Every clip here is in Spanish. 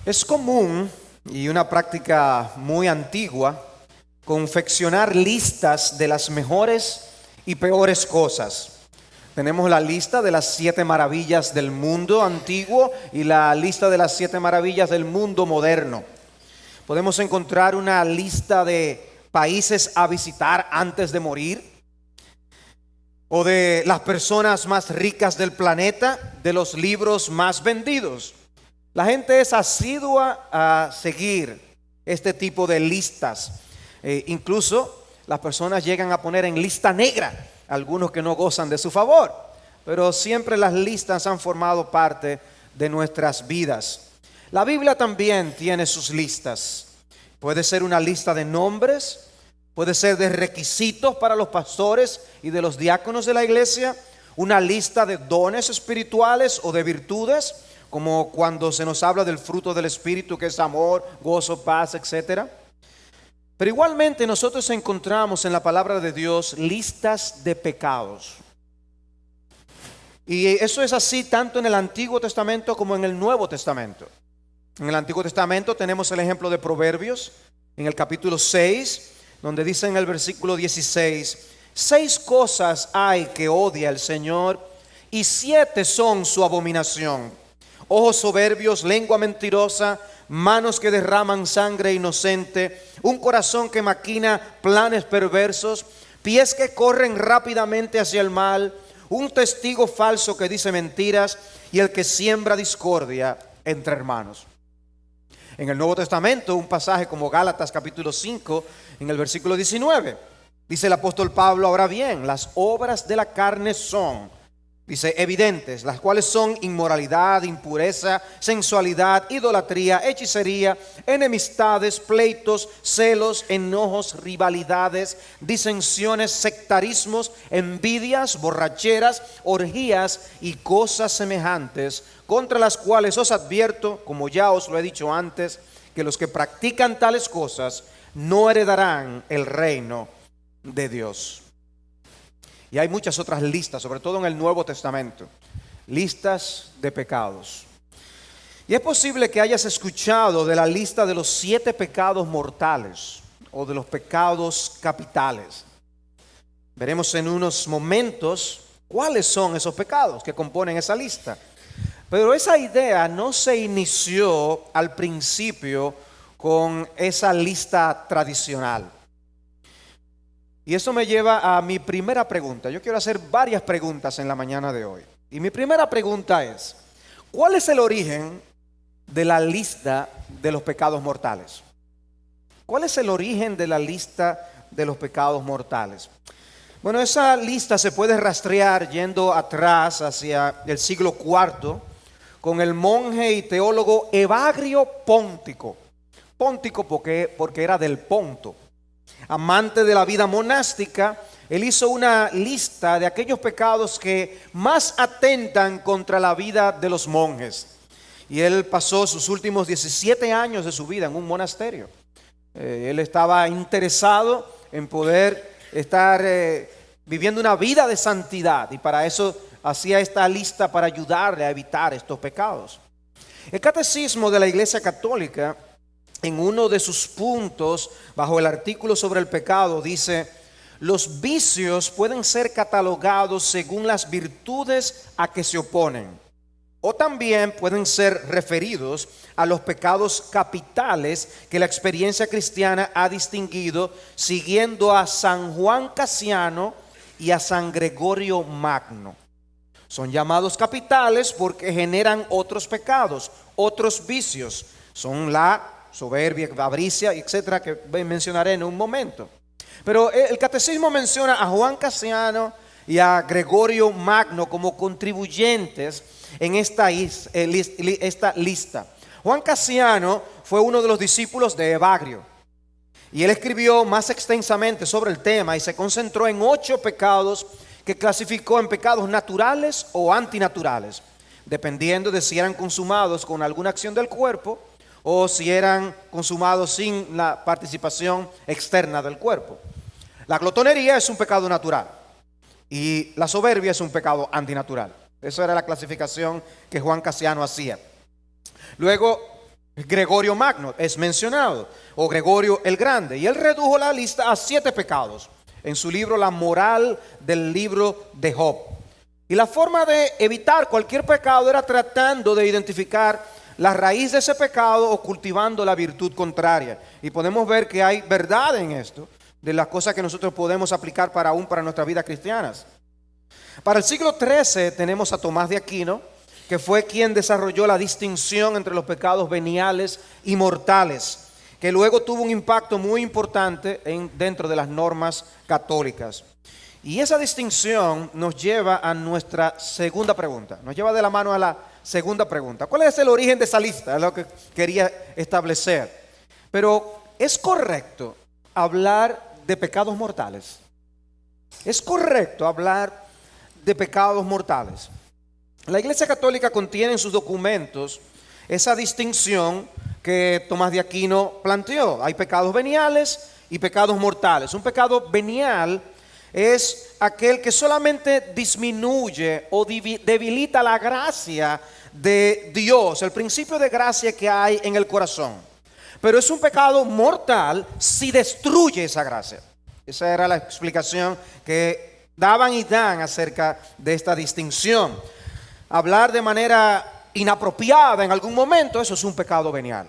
Es común y una práctica muy antigua confeccionar listas de las mejores y peores cosas. Tenemos la lista de las 7 maravillas del mundo antiguo y la lista de las 7 maravillas del mundo moderno. Podemos encontrar una lista de países a visitar antes de morir, o de las personas más ricas del planeta, de los libros más vendidos. La gente es asidua a seguir este tipo de listas. Incluso las personas llegan a poner en lista negra a algunos que no gozan de su favor. Pero siempre las listas han formado parte de nuestras vidas. La Biblia también tiene sus listas. Puede ser una lista de nombres, puede ser de requisitos para los pastores y de los diáconos de la iglesia, una lista de dones espirituales o de virtudes, como cuando se nos habla del fruto del Espíritu, que es amor, gozo, paz, etc. Pero igualmente nosotros encontramos en la palabra de Dios listas de pecados. Y eso es así tanto en el Antiguo Testamento como en el Nuevo Testamento. En el Antiguo Testamento tenemos el ejemplo de Proverbios, en el capítulo 6, donde dice en el versículo 16, 6 cosas hay que odia el Señor y 7 son su abominación: ojos soberbios, lengua mentirosa, manos que derraman sangre inocente, un corazón que maquina planes perversos, pies que corren rápidamente hacia el mal, un testigo falso que dice mentiras y el que siembra discordia entre hermanos. En el Nuevo Testamento, un pasaje como Gálatas capítulo 5, en el versículo 19, dice el apóstol Pablo: ahora bien, las obras de la carne son, dice, evidentes, las cuales son inmoralidad, impureza, sensualidad, idolatría, hechicería, enemistades, pleitos, celos, enojos, rivalidades, disensiones, sectarismos, envidias, borracheras, orgías y cosas semejantes, contra las cuales os advierto, como ya os lo he dicho antes, que los que practican tales cosas no heredarán el reino de Dios. Y hay muchas otras listas, sobre todo en el Nuevo Testamento, listas de pecados. Y es posible que hayas escuchado de la lista de los 7 pecados mortales o de los pecados capitales. Veremos en unos momentos cuáles son esos pecados que componen esa lista. Pero esa idea no se inició al principio con esa lista tradicional. Y eso me lleva a mi primera pregunta. Yo quiero hacer varias preguntas en la mañana de hoy. Y mi primera pregunta es: ¿cuál es el origen de la lista de los pecados mortales? ¿Cuál es el origen de la lista de los pecados mortales? Bueno, esa lista se puede rastrear yendo atrás hacia el siglo IV con el monje y teólogo Evagrio Póntico. Póntico porque era del Ponto. Amante de la vida monástica, él hizo una lista de aquellos pecados que más atentan contra la vida de los monjes. Y él pasó sus últimos 17 años de su vida en un monasterio. Él estaba interesado en poder estar viviendo una vida de santidad, y para eso hacía esta lista para ayudarle a evitar estos pecados. El Catecismo de la Iglesia Católica, en uno de sus puntos, bajo el artículo sobre el pecado, dice: los vicios pueden ser catalogados según las virtudes a que se oponen, o también pueden ser referidos a los pecados capitales que la experiencia cristiana ha distinguido siguiendo a San Juan Casiano y a San Gregorio Magno. Son llamados capitales porque generan otros pecados, otros vicios. Son la soberbia, avaricia, etcétera, que mencionaré en un momento. Pero el catecismo menciona a Juan Casiano y a Gregorio Magno como contribuyentes en esta lista. Juan Casiano fue uno de los discípulos de Evagrio, y él escribió más extensamente sobre el tema y se concentró en 8 pecados que clasificó en pecados naturales o antinaturales, dependiendo de si eran consumados con alguna acción del cuerpo o si eran consumados sin la participación externa del cuerpo. La glotonería es un pecado natural y la soberbia es un pecado antinatural. Esa era la clasificación que Juan Casiano hacía. Luego Gregorio Magno es mencionado, o Gregorio el Grande, y él redujo la lista a 7 pecados en su libro La Moral del libro de Job. Y la forma de evitar cualquier pecado era tratando de identificar la raíz de ese pecado o cultivando la virtud contraria. Y podemos ver que hay verdad en esto, de las cosas que nosotros podemos aplicar para nuestras vidas cristianas. Para el siglo XIII tenemos a Tomás de Aquino, que fue quien desarrolló la distinción entre los pecados veniales y mortales, que luego tuvo un impacto muy importante dentro de las normas católicas. Y esa distinción nos lleva a nuestra segunda pregunta, nos lleva de la mano a la segunda pregunta. ¿Cuál es el origen de esa lista? Es lo que quería establecer. Pero ¿es correcto hablar de pecados mortales? ¿Es correcto hablar de pecados mortales? La Iglesia Católica contiene en sus documentos esa distinción que Tomás de Aquino planteó. Hay pecados veniales y pecados mortales. Un pecado venial es aquel que solamente disminuye o debilita la gracia de Dios, el principio de gracia que hay en el corazón. Pero es un pecado mortal si destruye esa gracia. Esa era la explicación que daban y dan acerca de esta distinción. Hablar de manera inapropiada en algún momento, eso es un pecado venial.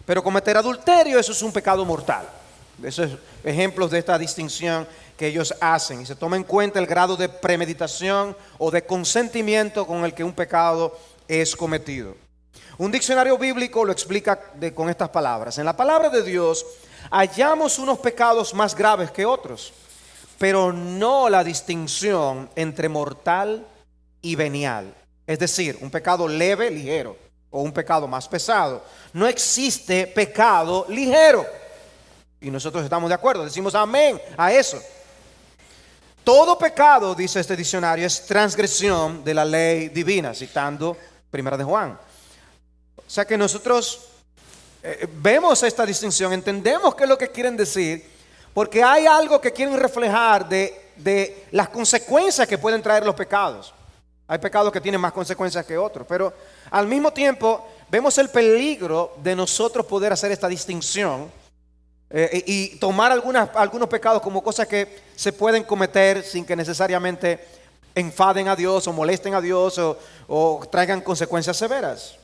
Pero cometer adulterio, eso es un pecado mortal. Esos ejemplos de esta distinción que ellos hacen. Y se toma en cuenta el grado de premeditación o de consentimiento con el que un pecado es cometido. Un diccionario bíblico lo explica con estas palabras. En la palabra de Dios hallamos unos pecados más graves que otros, pero no la distinción entre mortal y venial. Es decir, un pecado leve, ligero, o un pecado más pesado. No existe pecado ligero. Y nosotros estamos de acuerdo, decimos amén a eso. Todo pecado, dice este diccionario, es transgresión de la ley divina, citando 1 de Juan. O sea que nosotros vemos esta distinción, entendemos qué es lo que quieren decir, porque hay algo que quieren reflejar de las consecuencias que pueden traer los pecados. Hay pecados que tienen más consecuencias que otros, pero al mismo tiempo vemos el peligro de nosotros poder hacer esta distinción y tomar algunos pecados como cosas que se pueden cometer sin que necesariamente enfaden a Dios o molesten a Dios o traigan consecuencias severas.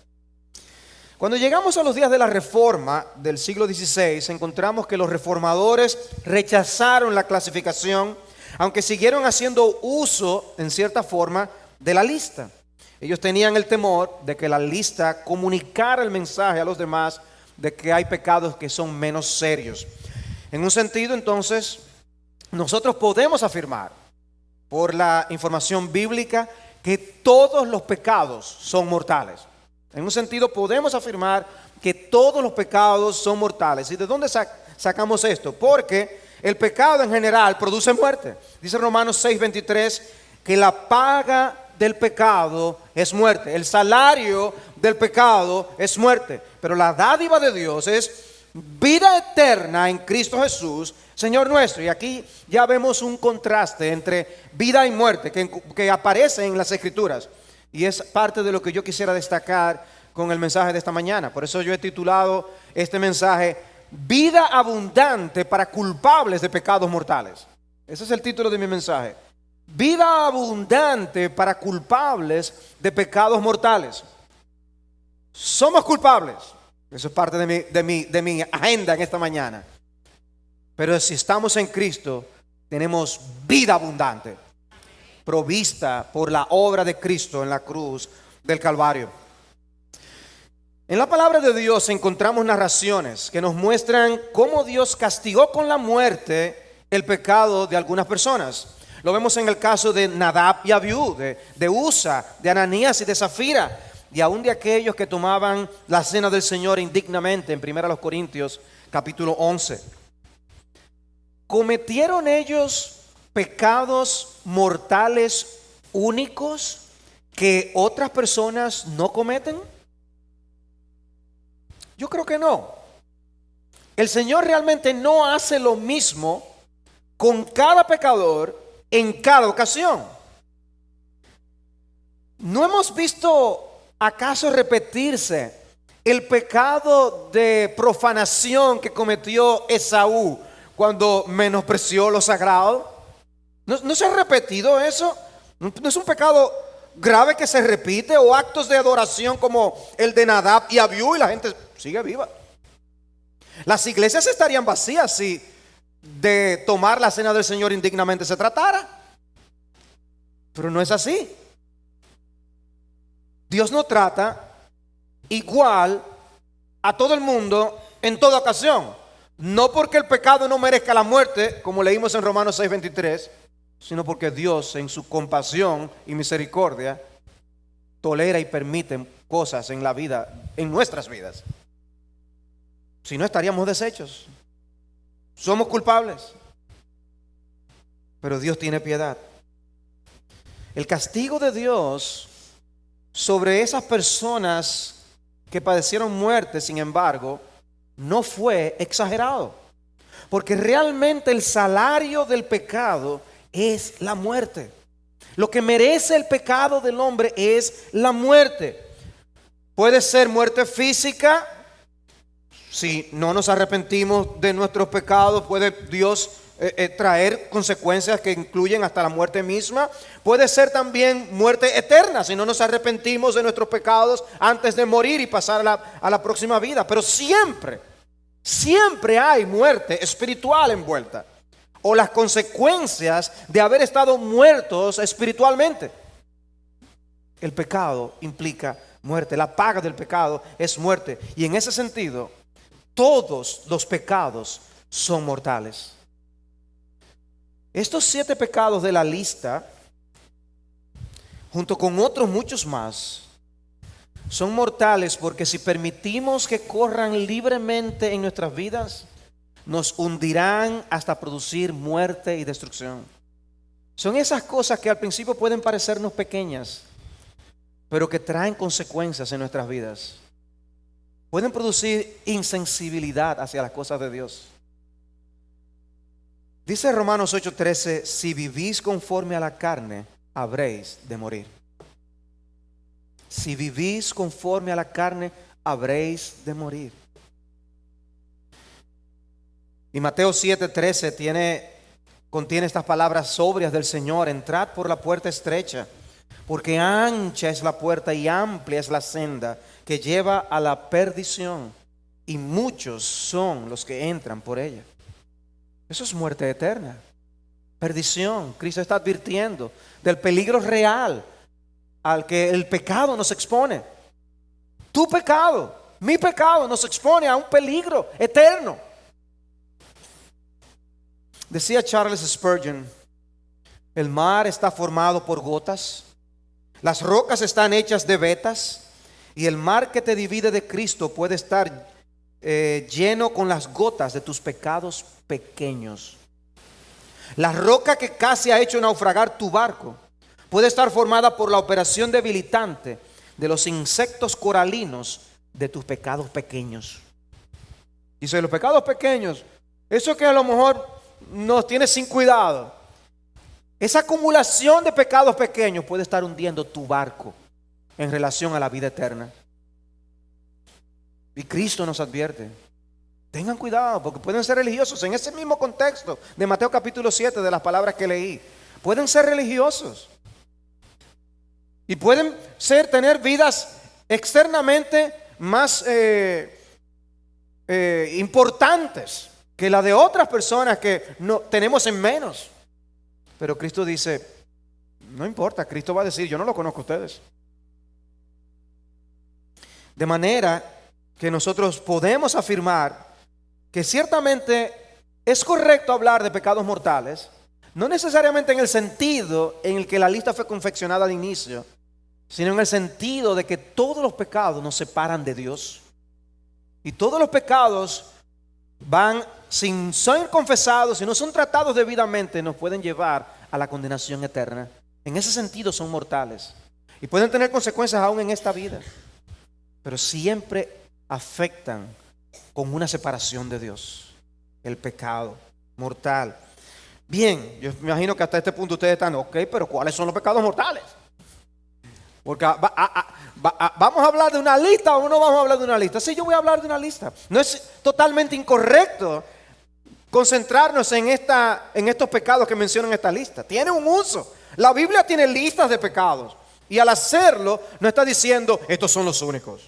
Cuando llegamos a los días de la Reforma del siglo XVI, encontramos que los reformadores rechazaron la clasificación, aunque siguieron haciendo uso, en cierta forma, de la lista. Ellos tenían el temor de que la lista comunicara el mensaje a los demás de que hay pecados que son menos serios. En un sentido, entonces, nosotros podemos afirmar, por la información bíblica, que todos los pecados son mortales. En un sentido, podemos afirmar que todos los pecados son mortales. ¿Y de dónde sacamos esto? Porque el pecado en general produce muerte. Dice Romanos 6:23 que la paga del pecado es muerte. El salario del pecado es muerte. Pero la dádiva de Dios es vida eterna en Cristo Jesús, Señor nuestro. Y aquí ya vemos un contraste entre vida y muerte que aparece en las Escrituras. Y es parte de lo que yo quisiera destacar con el mensaje de esta mañana. Por eso yo he titulado este mensaje Vida abundante para culpables de pecados mortales. Ese es el título de mi mensaje. Vida abundante para culpables de pecados mortales. Somos culpables. Eso es parte de mi agenda en esta mañana. Pero si estamos en Cristo, tenemos vida abundante, provista por la obra de Cristo en la cruz del Calvario. En la palabra de Dios encontramos narraciones que nos muestran cómo Dios castigó con la muerte el pecado de algunas personas. Lo vemos en el caso de Nadab y Abiú, de Usa, de Ananías y de Zafira, y aún de aquellos que tomaban la cena del Señor indignamente, en 1 Corintios capítulo 11. ¿Cometieron ellos pecados mortales únicos que otras personas no cometen? Yo creo que no. El Señor realmente no hace lo mismo con cada pecador en cada ocasión. ¿No hemos visto acaso repetirse el pecado de profanación que cometió Esaú cuando menospreció lo sagrado? ¿No se ha repetido eso? ¿No es un pecado grave que se repite? ¿O actos de adoración como el de Nadab y Abiú y la gente sigue viva? Las iglesias estarían vacías si de tomar la cena del Señor indignamente se tratara. Pero no es así. Dios no trata igual a todo el mundo en toda ocasión. No porque el pecado no merezca la muerte, como leímos en Romanos 6:23, sino porque Dios en su compasión y misericordia tolera y permite cosas en la vida, en nuestras vidas. Si no, estaríamos deshechos. Somos culpables. Pero Dios tiene piedad. El castigo de Dios sobre esas personas que padecieron muerte, sin embargo, no fue exagerado. Porque realmente el salario del pecado es la muerte. Lo que merece el pecado del hombre es la muerte. Puede ser muerte física. Si no nos arrepentimos de nuestros pecados, puede Dios traer consecuencias que incluyen hasta la muerte misma. Puede ser también muerte eterna si no nos arrepentimos de nuestros pecados antes de morir y pasar a la próxima vida. Pero siempre hay muerte espiritual envuelta, o las consecuencias de haber estado muertos espiritualmente. El pecado implica muerte. La paga del pecado es muerte. Y en ese sentido, todos los pecados son mortales. Estos 7 pecados de la lista, junto con otros muchos más, son mortales porque si permitimos que corran libremente en nuestras vidas, nos hundirán hasta producir muerte y destrucción. Son esas cosas que al principio pueden parecernos pequeñas, pero que traen consecuencias en nuestras vidas. Pueden producir insensibilidad hacia las cosas de Dios. Dice Romanos 8:13, si vivís conforme a la carne, habréis de morir. Si vivís conforme a la carne, habréis de morir. Y Mateo 7:13 contiene estas palabras sobrias del Señor: entrad por la puerta estrecha, porque ancha es la puerta y amplia es la senda que lleva a la perdición, y muchos son los que entran por ella. Eso es muerte eterna, perdición. Cristo está advirtiendo del peligro real al que el pecado nos expone. Tu pecado, mi pecado nos expone a un peligro eterno. Decía Charles Spurgeon, el mar está formado por gotas, las rocas están hechas de vetas, y el mar que te divide de Cristo puede estar lleno con las gotas de tus pecados pequeños. La roca que casi ha hecho naufragar tu barco puede estar formada por la operación debilitante de los insectos coralinos de tus pecados pequeños. Dice, los pecados pequeños, eso que a lo mejor nos tiene sin cuidado, esa acumulación de pecados pequeños puede estar hundiendo tu barco en relación a la vida eterna. Y Cristo nos advierte, tengan cuidado, porque pueden ser religiosos. En ese mismo contexto de Mateo capítulo 7, de las palabras que leí, pueden ser religiosos y pueden tener vidas externamente más importantes que la de otras personas que no tenemos en menos. Pero Cristo dice, no importa. Cristo va a decir, yo no lo conozco a ustedes. De manera que nosotros podemos afirmar que ciertamente es correcto hablar de pecados mortales, no necesariamente en el sentido en el que la lista fue confeccionada al inicio, sino en el sentido de que todos los pecados nos separan de Dios. Y todos los pecados van, sin ser confesados, si no son tratados debidamente, nos pueden llevar a la condenación eterna. En ese sentido son mortales y pueden tener consecuencias aún en esta vida, pero siempre afectan con una separación de Dios, el pecado mortal. Bien, yo me imagino que hasta este punto ustedes están, ok, pero ¿cuáles son los pecados mortales? Porque vamos a hablar de una lista o no vamos a hablar de una lista. Sí, yo voy a hablar de una lista. No es totalmente incorrecto concentrarnos en estos pecados que mencionan esta lista. Tiene un uso. La Biblia tiene listas de pecados. Y al hacerlo, no está diciendo, estos son los únicos.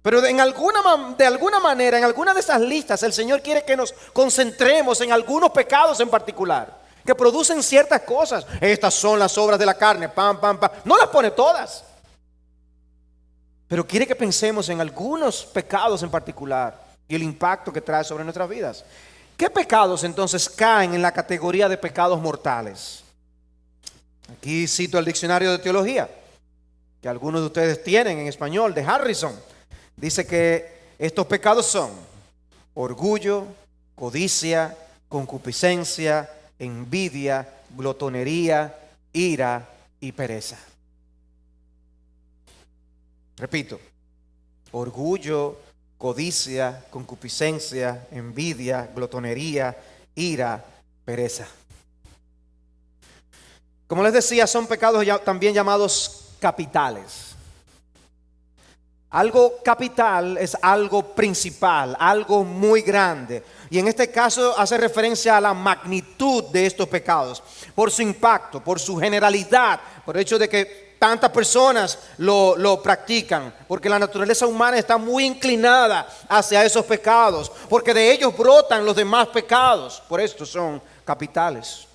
Pero de alguna manera, en alguna de esas listas, el Señor quiere que nos concentremos en algunos pecados en particular, que producen ciertas cosas. Estas son las obras de la carne, pam, pam, pam. No las pone todas. Pero quiere que pensemos en algunos pecados en particular y el impacto que trae sobre nuestras vidas. ¿Qué pecados entonces caen en la categoría de pecados mortales? Aquí cito el diccionario de teología, que algunos de ustedes tienen en español, de Harrison. Dice que estos pecados son orgullo, codicia, concupiscencia, envidia, glotonería, ira y pereza. Repito, orgullo, codicia, concupiscencia, envidia, glotonería, ira, pereza. Como les decía, son pecados también llamados capitales. Algo capital es algo principal, algo muy grande. Y en este caso hace referencia a la magnitud de estos pecados, por su impacto, por su generalidad, por el hecho de que tantas personas lo practican, porque la naturaleza humana está muy inclinada hacia esos pecados, porque de ellos brotan los demás pecados. Por esto son capitales.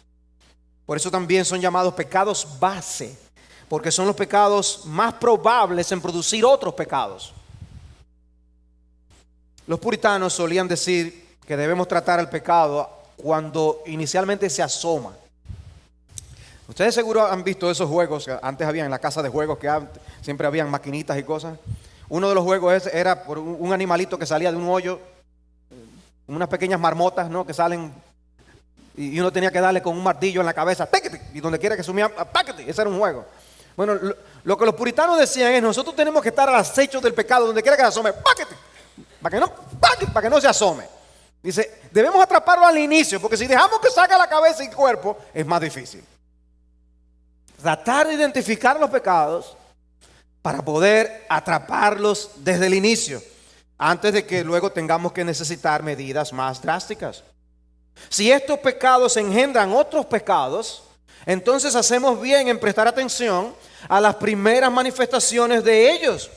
Por eso también son llamados pecados base, porque son los pecados más probables en producir otros pecados. Los puritanos solían decir que debemos tratar el pecado cuando inicialmente se asoma. Ustedes seguro han visto esos juegos que antes había en la casa de juegos, que siempre habían maquinitas y cosas. Uno de los juegos era por un animalito que salía de un hoyo, unas pequeñas marmotas, ¿no?, que salen, y uno tenía que darle con un martillo en la cabeza, y donde quiera que sumía, ese era un juego. Bueno, lo que los puritanos decían es, nosotros tenemos que estar al acecho del pecado, donde quiera que se asome, para que no se asome. Dice, debemos atraparlo al inicio, porque si dejamos que salga la cabeza y el cuerpo, es más difícil. Tratar de identificar los pecados para poder atraparlos desde el inicio, antes de que luego tengamos que necesitar medidas más drásticas. Si estos pecados engendran otros pecados, entonces hacemos bien en prestar atención a las primeras manifestaciones de ellos,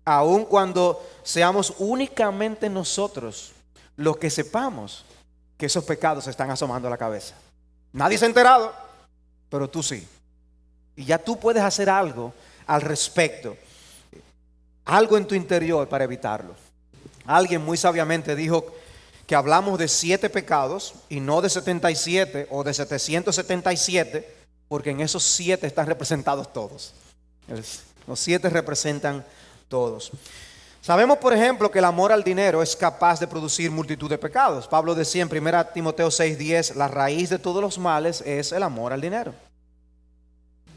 aun cuando seamos únicamente nosotros los que sepamos que esos pecados se están asomando a la cabeza. Nadie se ha enterado, pero tú sí. Y ya tú puedes hacer algo al respecto, algo en tu interior para evitarlo. Alguien muy sabiamente dijo que hablamos de 7 pecados y no de 77 o de 777, porque en esos 7 están representados todos. Los 7 representan todos. Sabemos, por ejemplo, que el amor al dinero es capaz de producir multitud de pecados. Pablo decía en 1 Timoteo 6:10, la raíz de todos los males es el amor al dinero.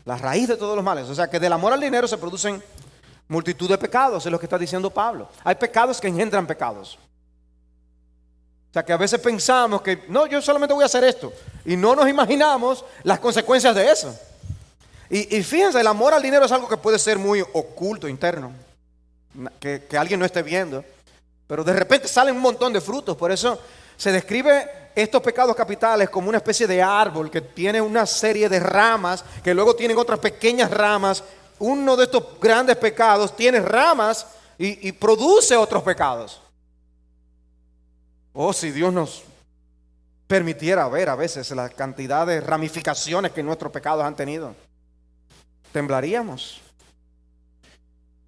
La raíz de todos los males. O sea que del amor al dinero se producen multitud de pecados, es lo que está diciendo Pablo. Hay pecados que engendran pecados. O sea que a veces pensamos que no, yo solamente voy a hacer esto, y no nos imaginamos las consecuencias de eso. Y fíjense, el amor al dinero es algo que puede ser muy oculto, interno, que alguien no esté viendo, pero de repente salen un montón de frutos. Por eso se describe estos pecados capitales como una especie de árbol que tiene una serie de ramas, que luego tienen otras pequeñas ramas. Uno de estos grandes pecados tiene ramas y produce otros pecados. Oh, si Dios nos permitiera ver a veces la cantidad de ramificaciones que nuestros pecados han tenido, temblaríamos.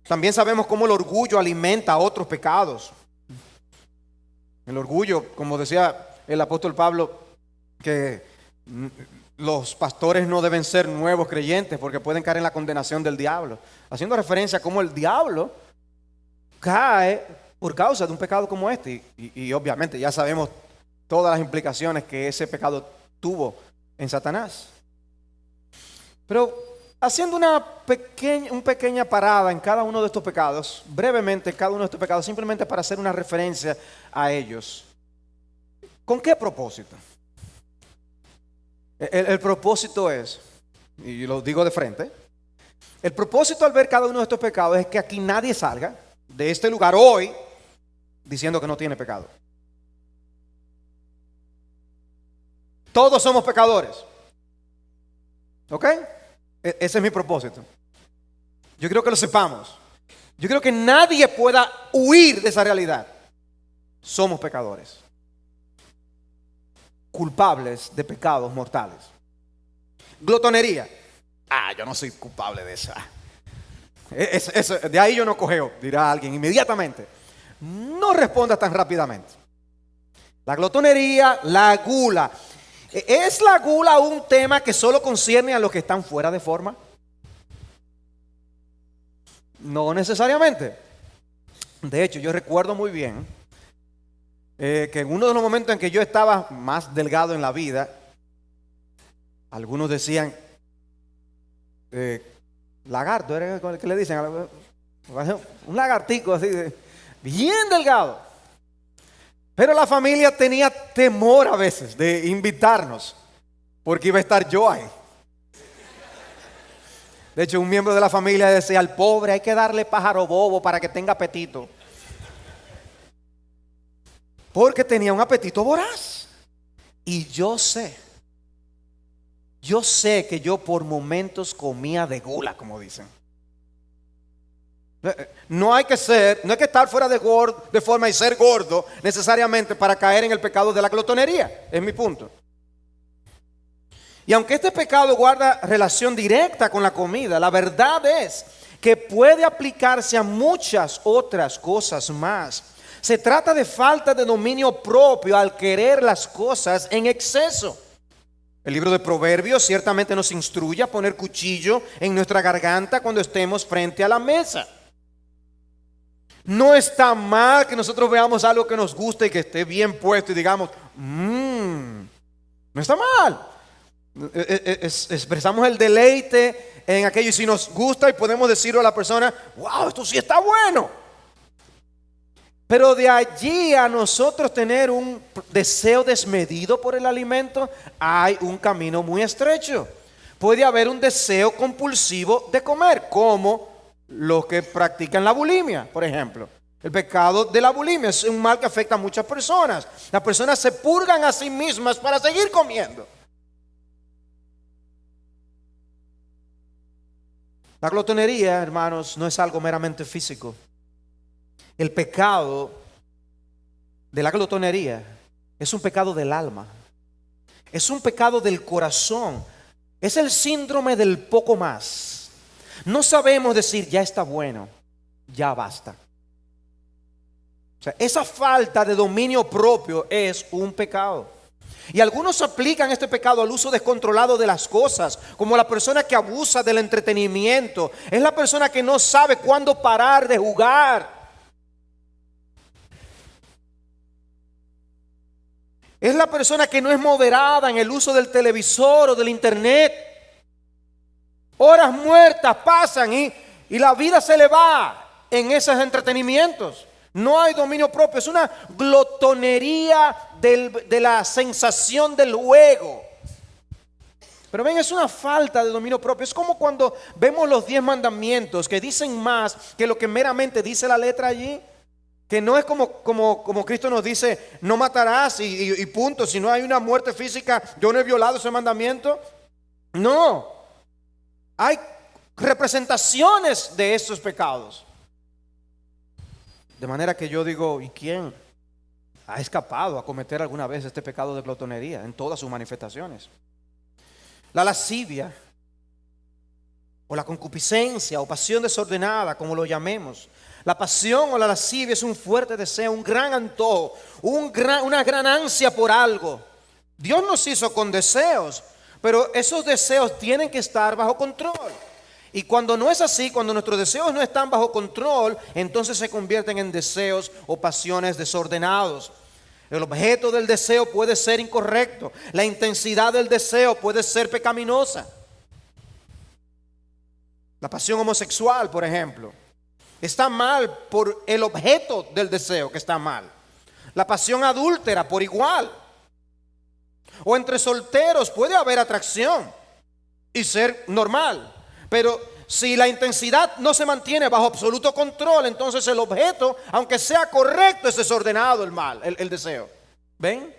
También sabemos cómo el orgullo alimenta otros pecados. El orgullo, como decía el apóstol Pablo, que los pastores no deben ser nuevos creyentes porque pueden caer en la condenación del diablo, haciendo referencia a cómo el diablo cae por causa de un pecado como este. Y obviamente ya sabemos todas las implicaciones que ese pecado tuvo en Satanás. Pero haciendo una pequeña parada en cada uno de estos pecados, brevemente cada uno de estos pecados, simplemente para hacer una referencia a ellos. ¿Con qué propósito? El propósito es, y lo digo de frente, El propósito al ver cada uno de estos pecados es que aquí nadie salga de este lugar hoy diciendo que no tiene pecado. Todos somos pecadores. ¿Ok? Ese es mi propósito. Yo quiero que lo sepamos. Yo quiero que nadie pueda huir de esa realidad. Somos pecadores. Culpables de pecados mortales. Glotonería. Yo no soy culpable de esa. De ahí yo no cojeo, dirá alguien inmediatamente. No responda tan rápidamente. La glotonería, la gula. ¿Es la gula un tema que solo concierne a los que están fuera de forma? No necesariamente. De hecho, yo recuerdo muy bien que en uno de los momentos en que yo estaba más delgado en la vida, algunos decían, lagarto, ¿era el que le dicen? Un lagartico así, bien delgado. Pero la familia tenía temor a veces de invitarnos, porque iba a estar yo ahí. De hecho, un miembro de la familia decía, al pobre hay que darle pájaro bobo para que tenga apetito. Porque tenía un apetito voraz. Y yo sé que yo por momentos comía de gula, como dicen. No hay que estar fuera de forma y ser gordo necesariamente para caer en el pecado de la glotonería. Es mi punto. Y aunque este pecado guarda relación directa con la comida, la verdad es que puede aplicarse a muchas otras cosas más. Se trata de falta de dominio propio al querer las cosas en exceso. El libro de Proverbios ciertamente nos instruye a poner cuchillo en nuestra garganta cuando estemos frente a la mesa. No está mal que nosotros veamos algo que nos gusta y que esté bien puesto y digamos, no está mal. Expresamos el deleite en aquello y si nos gusta y podemos decirle a la persona, wow, esto sí está bueno. Pero de allí a nosotros tener un deseo desmedido por el alimento, hay un camino muy estrecho. Puede haber un deseo compulsivo de comer, como los que practican la bulimia, por ejemplo. El pecado de la bulimia es un mal que afecta a muchas personas. Las personas se purgan a sí mismas para seguir comiendo. La glotonería, hermanos, no es algo meramente físico. El pecado de la glotonería es un pecado del alma. Es un pecado del corazón. Es el síndrome del poco más. No sabemos decir, ya está bueno, ya basta. O sea, esa falta de dominio propio es un pecado. Y algunos aplican este pecado al uso descontrolado de las cosas, como la persona que abusa del entretenimiento. Es la persona que no sabe cuándo parar de jugar. Es la persona que no es moderada en el uso del televisor o del internet. Horas muertas pasan y la vida se le va en esos entretenimientos. No hay dominio propio, es una glotonería de la sensación del juego. Pero ven, es una falta de dominio propio. Es como cuando vemos los 10 mandamientos que dicen más que lo que meramente dice la letra allí. Que no es como Cristo nos dice, no matarás y punto. Si no hay una muerte física, yo no he violado ese mandamiento. No. Hay representaciones de esos pecados. De manera que yo digo, ¿y quién ha escapado a cometer alguna vez este pecado de glotonería en todas sus manifestaciones? La lascivia, o la concupiscencia, o pasión desordenada, como lo llamemos. La pasión o la lascivia es un fuerte deseo, un gran antojo, una gran ansia por algo. Dios nos hizo con deseos, pero esos deseos tienen que estar bajo control. Y cuando no es así, cuando nuestros deseos no están bajo control, entonces se convierten en deseos o pasiones desordenados. El objeto del deseo puede ser incorrecto. La intensidad del deseo puede ser pecaminosa. La pasión homosexual, por ejemplo, está mal por el objeto del deseo que está mal. La pasión adúltera por igual. O entre solteros puede haber atracción y ser normal. Pero si la intensidad no se mantiene bajo absoluto control, entonces el objeto, aunque sea correcto, es desordenado el deseo. ¿Ven?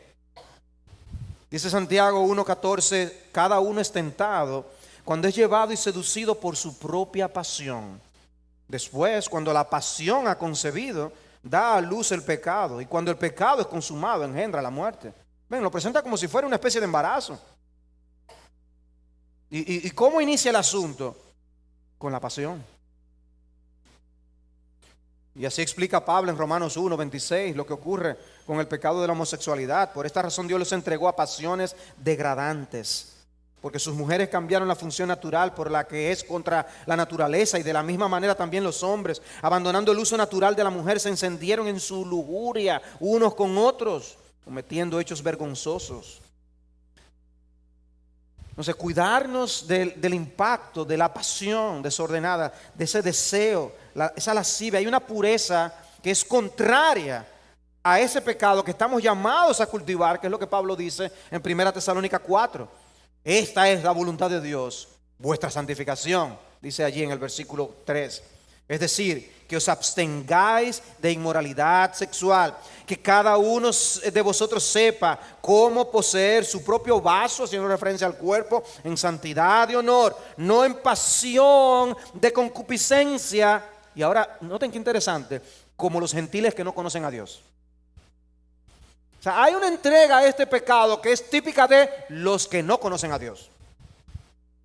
Dice Santiago 1:14, cada uno es tentado cuando es llevado y seducido por su propia pasión. Después, cuando la pasión ha concebido, da a luz el pecado. Y cuando el pecado es consumado, engendra la muerte. Ven, lo presenta como si fuera una especie de embarazo. ¿Y cómo inicia el asunto? Con la pasión. Y así explica Pablo en Romanos 1:26 lo que ocurre con el pecado de la homosexualidad. Por esta razón Dios los entregó a pasiones degradantes, porque sus mujeres cambiaron la función natural por la que es contra la naturaleza, y de la misma manera también los hombres, abandonando el uso natural de la mujer, se encendieron en su lujuria unos con otros, cometiendo hechos vergonzosos. Entonces, cuidarnos del impacto de la pasión desordenada, de ese deseo, esa lascivia. Hay una pureza que es contraria a ese pecado que estamos llamados a cultivar, que es lo que Pablo dice en 1 Tesalónica 4. Esta es la voluntad de Dios, vuestra santificación, dice allí en el versículo 3. Es decir, que os abstengáis de inmoralidad sexual, que cada uno de vosotros sepa cómo poseer su propio vaso, haciendo referencia al cuerpo, en santidad y honor, no en pasión de concupiscencia. Y ahora, noten qué interesante, como los gentiles que no conocen a Dios. O sea, hay una entrega a este pecado que es típica de los que no conocen a Dios,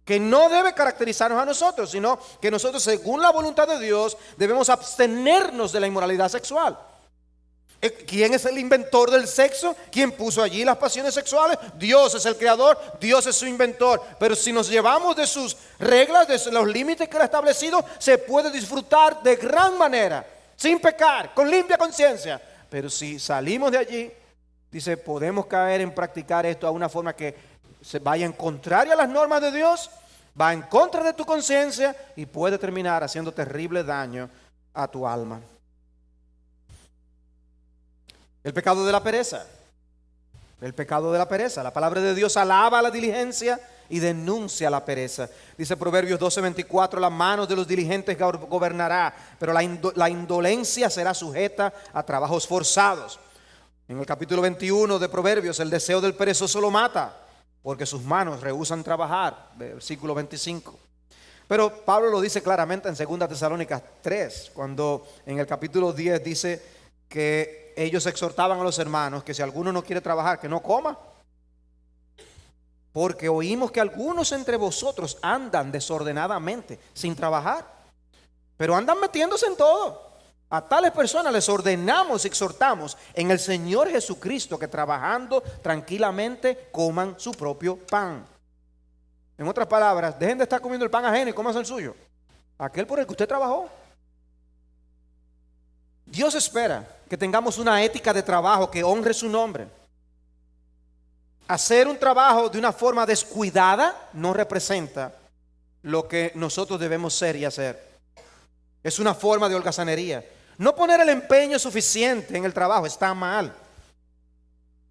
que no debe caracterizarnos a nosotros, sino que nosotros, según la voluntad de Dios, debemos abstenernos de la inmoralidad sexual. ¿Quién es el inventor del sexo? ¿Quién puso allí las pasiones sexuales? Dios es el creador, Dios es su inventor. Pero si nos llevamos de sus reglas, de los límites que Él ha establecido, se puede disfrutar de gran manera, sin pecar, con limpia conciencia. Pero si salimos de allí, dice, podemos caer en practicar esto a una forma que se vaya en contraria a las normas de Dios, va en contra de tu conciencia y puede terminar haciendo terrible daño a tu alma. El pecado de la pereza. El pecado de la pereza. La palabra de Dios alaba la diligencia y denuncia la pereza. Dice Proverbios 12:24, las manos de los diligentes gobernará, pero la indolencia será sujeta a trabajos forzados. En el capítulo 21 de Proverbios, el deseo del perezoso lo mata, porque sus manos rehúsan trabajar. Versículo 25. Pero Pablo lo dice claramente en 2 Tesalónicas 3, cuando en el capítulo 10 dice que ellos exhortaban a los hermanos que si alguno no quiere trabajar, que no coma. Porque oímos que algunos entre vosotros andan desordenadamente, sin trabajar, pero andan metiéndose en todo. A tales personas les ordenamos y exhortamos en el Señor Jesucristo que trabajando tranquilamente coman su propio pan. En otras palabras, dejen de estar comiendo el pan ajeno y coman el suyo, aquel por el que usted trabajó. Dios espera que tengamos una ética de trabajo que honre su nombre. Hacer un trabajo de una forma descuidada no representa lo que nosotros debemos ser y hacer. Es una forma de holgazanería. No poner el empeño suficiente en el trabajo está mal.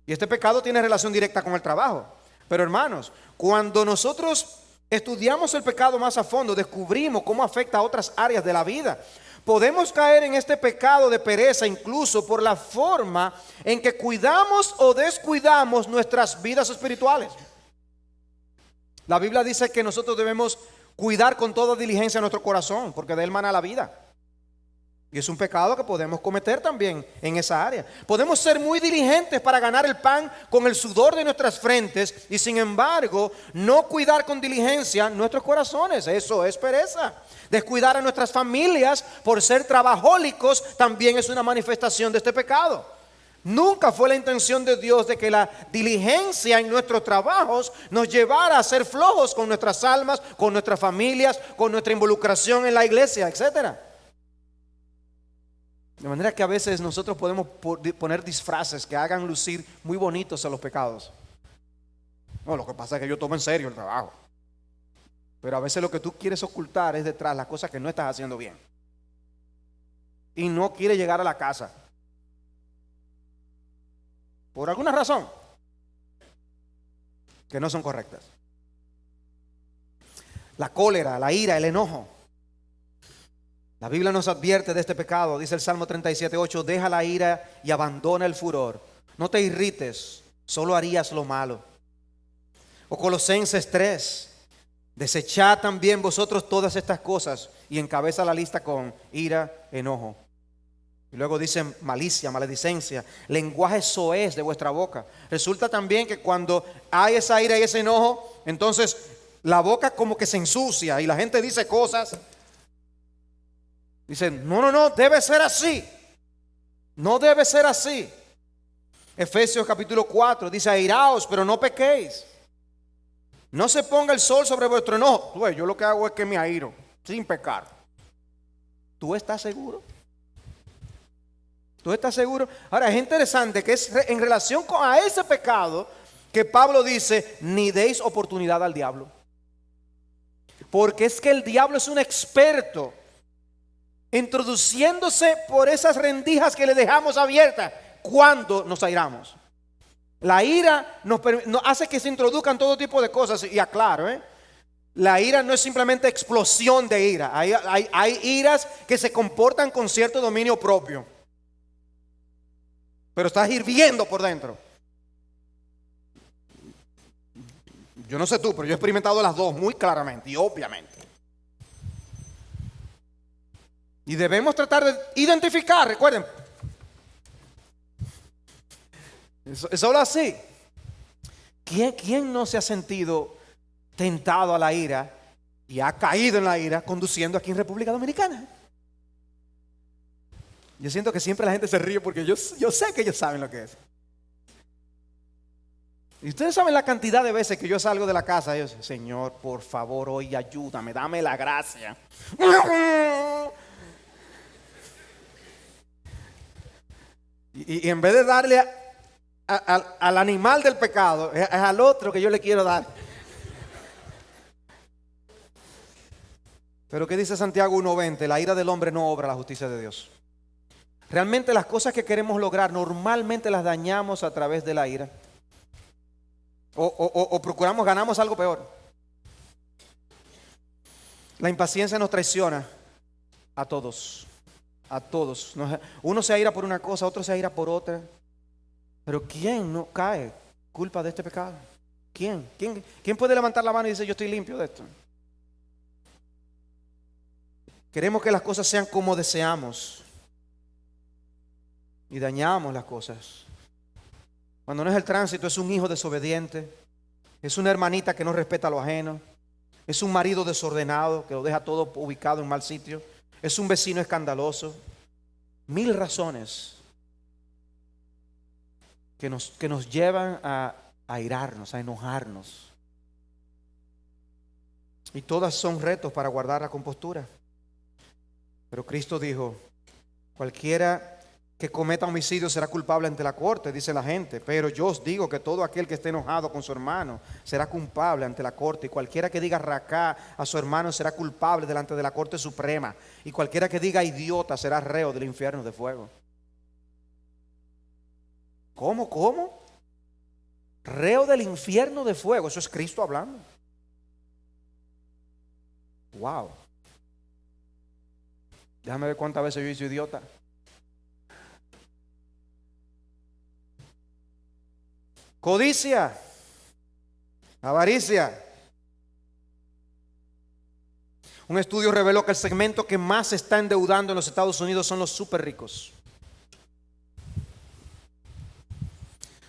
Y este pecado tiene relación directa con el trabajo. Pero hermanos, cuando nosotros estudiamos el pecado más a fondo, descubrimos cómo afecta a otras áreas de la vida. Podemos caer en este pecado de pereza incluso por la forma en que cuidamos o descuidamos nuestras vidas espirituales. La Biblia dice que nosotros debemos cuidar con toda diligencia nuestro corazón, porque de él mana la vida. Y es un pecado que podemos cometer también en esa área. Podemos ser muy diligentes para ganar el pan con el sudor de nuestras frentes y sin embargo no cuidar con diligencia nuestros corazones. Eso es pereza. Descuidar a nuestras familias por ser trabajólicos también es una manifestación de este pecado. Nunca fue la intención de Dios de que la diligencia en nuestros trabajos nos llevara a ser flojos con nuestras almas, con nuestras familias, con nuestra involucración en la iglesia, etcétera. De manera que a veces nosotros podemos poner disfraces que hagan lucir muy bonitos a los pecados. No, lo que pasa es que yo tomo en serio el trabajo. Pero a veces lo que tú quieres ocultar es detrás las cosas que no estás haciendo bien. Y no quieres llegar a la casa. Por alguna razón que no son correctas. La cólera, la ira, el enojo La Biblia nos advierte de este pecado. Dice el Salmo 37:8, deja la ira y abandona el furor. No te irrites, solo harías lo malo. O Colosenses 3, desechad también vosotros todas estas cosas, y encabeza la lista con ira, enojo. Y luego dice malicia, maledicencia, lenguaje soez de vuestra boca. Resulta también que cuando hay esa ira y ese enojo, entonces la boca como que se ensucia y la gente dice cosas. Dicen, no, debe ser así. No debe ser así. Efesios capítulo 4 dice, airaos, pero no pequéis. No se ponga el sol sobre vuestro enojo. Pues yo lo que hago es que me airo, sin pecar. ¿Tú estás seguro? ¿Tú estás seguro? Ahora es interesante que es en relación a ese pecado que Pablo dice, ni deis oportunidad al diablo. Porque es que el diablo es un experto introduciéndose por esas rendijas que le dejamos abiertas cuando nos airamos. La ira nos hace que se introduzcan todo tipo de cosas. Y aclaro, la ira no es simplemente explosión de ira. Hay iras que se comportan con cierto dominio propio, pero estás hirviendo por dentro. Yo no sé tú, pero yo he experimentado las dos muy claramente y obviamente. Y debemos tratar de identificar, recuerden, es solo así. ¿Quién no se ha sentido tentado a la ira y ha caído en la ira conduciendo aquí en República Dominicana? Yo siento que siempre la gente se ríe porque yo sé que ellos saben lo que es. Y ustedes saben la cantidad de veces que yo salgo de la casa y yo, Señor, por favor, hoy ayúdame, dame la gracia. Y en vez de darle al animal del pecado, es al otro que yo le quiero dar. Pero ¿qué dice Santiago 1:20? La ira del hombre no obra la justicia de Dios. Realmente las cosas que queremos lograr normalmente las dañamos a través de la ira. O ganamos algo peor. La impaciencia nos traiciona a todos. A todos. Uno se aira por una cosa, otro se aira por otra. Pero ¿quién no cae culpa de este pecado? ¿Quién puede levantar la mano y decir yo estoy limpio de esto? Queremos que las cosas sean como deseamos y dañamos las cosas. Cuando no es el tránsito, es un hijo desobediente, es una hermanita que no respeta lo ajeno, es un marido desordenado que lo deja todo ubicado en mal sitio, es un vecino escandaloso. 1000 razones que nos llevan a airarnos, a enojarnos. Y todas son retos para guardar la compostura. Pero Cristo dijo, cualquiera que cometa homicidio será culpable ante la corte, dice la gente. Pero yo os digo que todo aquel que esté enojado con su hermano será culpable ante la corte. Y cualquiera que diga racá a su hermano será culpable delante de la corte suprema. Y cualquiera que diga idiota será reo del infierno de fuego. ¿Cómo? Reo del infierno de fuego. Eso es Cristo hablando. Wow. Déjame ver cuántas veces yo hice idiota. Codicia, avaricia. Un estudio reveló que el segmento que más se está endeudando en los Estados Unidos son los súper ricos.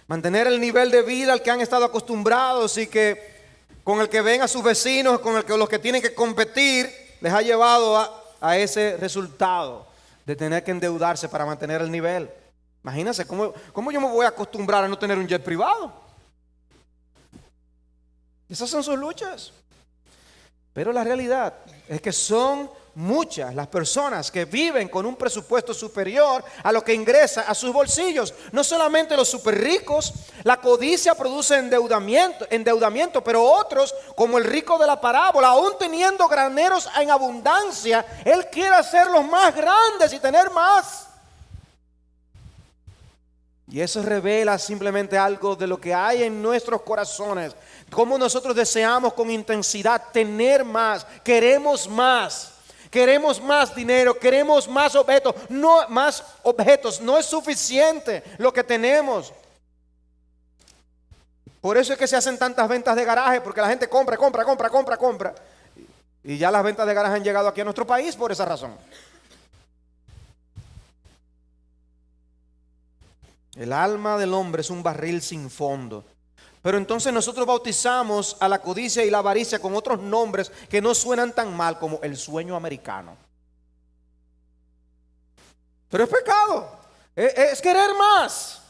Mantener el nivel de vida al que han estado acostumbrados y que con el que ven a sus vecinos, con el que los que tienen que competir, les ha llevado a ese resultado de tener que endeudarse para mantener el nivel. Imagínense, ¿cómo yo me voy a acostumbrar a no tener un jet privado? Esas son sus luchas. Pero la realidad es que son muchas las personas que viven con un presupuesto superior a lo que ingresa a sus bolsillos. No solamente los super ricos, la codicia produce endeudamiento, pero otros, como el rico de la parábola, aún teniendo graneros en abundancia, él quiere hacerlos más grandes y tener más. Y eso revela simplemente algo de lo que hay en nuestros corazones. Cómo nosotros deseamos con intensidad tener más, queremos más. Queremos más dinero, queremos más objetos. No, más objetos, no es suficiente lo que tenemos. Por eso es que se hacen tantas ventas de garaje, porque la gente compra. Y ya las ventas de garaje han llegado aquí a nuestro país por esa razón. El alma del hombre es un barril sin fondo. Pero entonces nosotros bautizamos a la codicia y la avaricia con otros nombres que no suenan tan mal como el sueño americano. Pero es pecado, es querer más.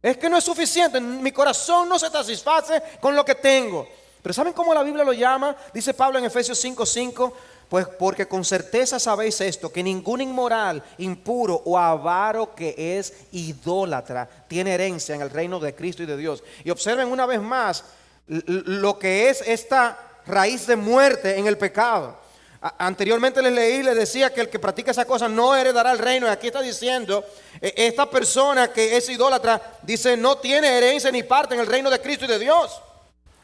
Es que no es suficiente, mi corazón no se satisface con lo que tengo. Pero ¿saben cómo la Biblia lo llama? Dice Pablo en Efesios 5:5, pues porque con certeza sabéis esto, que ningún inmoral, impuro o avaro que es idólatra tiene herencia en el reino de Cristo y de Dios. Y observen una vez más lo que es esta raíz de muerte en el pecado. Anteriormente les decía que el que practica esa cosa no heredará el reino. Y aquí está diciendo, esta persona que es idólatra, dice, no tiene herencia ni parte en el reino de Cristo y de Dios.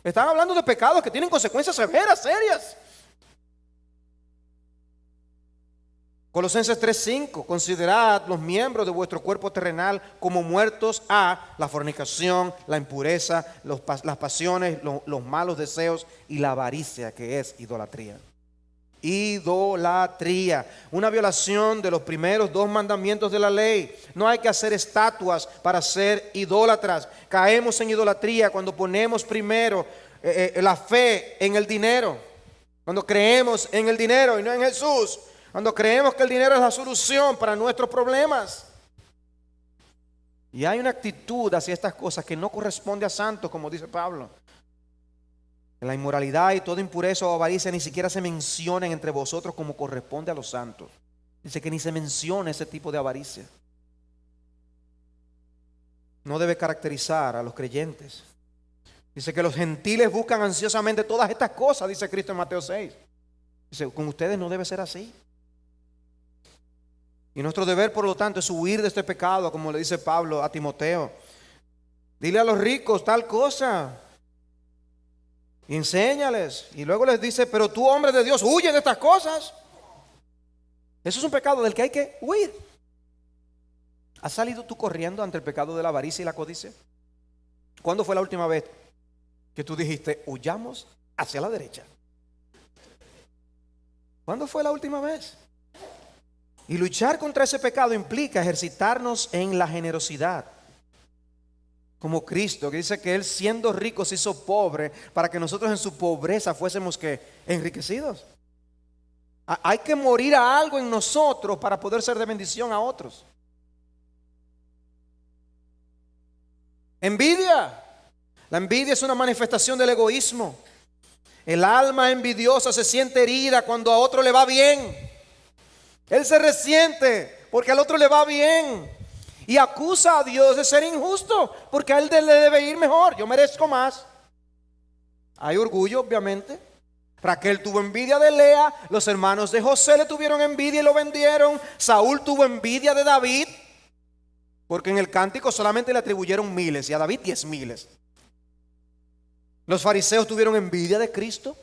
Están hablando de pecados que tienen consecuencias severas, serias. Colosenses 3:5, considerad los miembros de vuestro cuerpo terrenal como muertos a la fornicación, la impureza, las pasiones, los malos deseos y la avaricia, que es idolatría. Idolatría, una violación de los primeros 2 mandamientos de la ley. No hay que hacer estatuas para ser idólatras. Caemos en idolatría cuando ponemos primero la fe en el dinero, cuando creemos en el dinero y no en Jesús, cuando creemos que el dinero es la solución para nuestros problemas. Y hay una actitud hacia estas cosas que no corresponde a santos, como dice Pablo. La inmoralidad y toda impureza o avaricia ni siquiera se mencionen entre vosotros como corresponde a los santos. Dice que ni se menciona ese tipo de avaricia. No debe caracterizar a los creyentes. Dice que los gentiles buscan ansiosamente todas estas cosas, dice Cristo en Mateo 6. Dice, con ustedes no debe ser así. Y nuestro deber, por lo tanto, es huir de este pecado, como le dice Pablo a Timoteo. Dile a los ricos tal cosa y enséñales. Y luego les dice, pero tú, hombre de Dios, huye de estas cosas. Eso es un pecado del que hay que huir. ¿Has salido tú corriendo ante el pecado de la avaricia y la codicia? ¿Cuándo fue la última vez que tú dijiste, huyamos hacia la derecha? ¿Cuándo fue la última vez? Y luchar contra ese pecado implica ejercitarnos en la generosidad. Como Cristo, que dice que Él siendo rico se hizo pobre para que nosotros en su pobreza fuésemos que enriquecidos. Hay que morir a algo en nosotros para poder ser de bendición a otros. Envidia. La envidia es una manifestación del egoísmo. El alma envidiosa se siente herida cuando a otro le va bien. Él se resiente porque al otro le va bien y acusa a Dios de ser injusto porque a él le debe ir mejor. Yo merezco más. Hay orgullo, obviamente. Raquel tuvo envidia de Lea, los hermanos de José le tuvieron envidia y lo vendieron. Saúl tuvo envidia de David porque en el cántico solamente le atribuyeron miles y a David 10,000. Los fariseos tuvieron envidia de Cristo.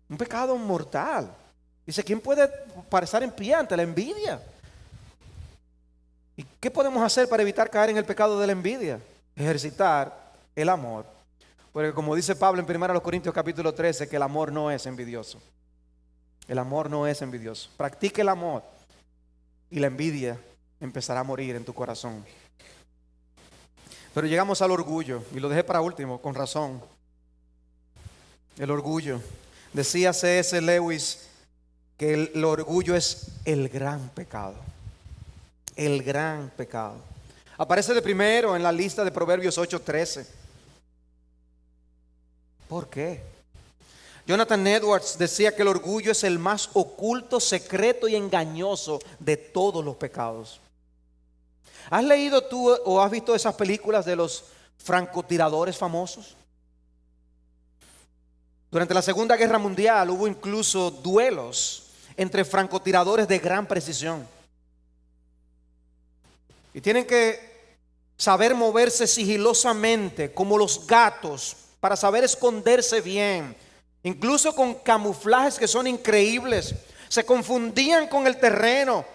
Un pecado mortal. Dice, ¿quién puede parecer en pie ante la envidia? ¿Y qué podemos hacer para evitar caer en el pecado de la envidia? Ejercitar el amor. Porque como dice Pablo en 1 Corintios capítulo 13, que el amor no es envidioso. El amor no es envidioso. Practique el amor y la envidia empezará a morir en tu corazón. Pero llegamos al orgullo, y lo dejé para último, con razón. El orgullo. Decía C.S. Lewis que el orgullo es el gran pecado. El gran pecado. Aparece de primero en la lista de Proverbios 8:13. ¿Por qué? Jonathan Edwards decía que el orgullo es el más oculto, secreto y engañoso de todos los pecados. ¿Has leído tú o has visto esas películas de los francotiradores famosos? Durante la Segunda Guerra Mundial hubo incluso duelos entre francotiradores de gran precisión. Y tienen que saber moverse sigilosamente como los gatos para saber esconderse bien. incluso con camuflajes que son increíbles. Se confundían con el terreno.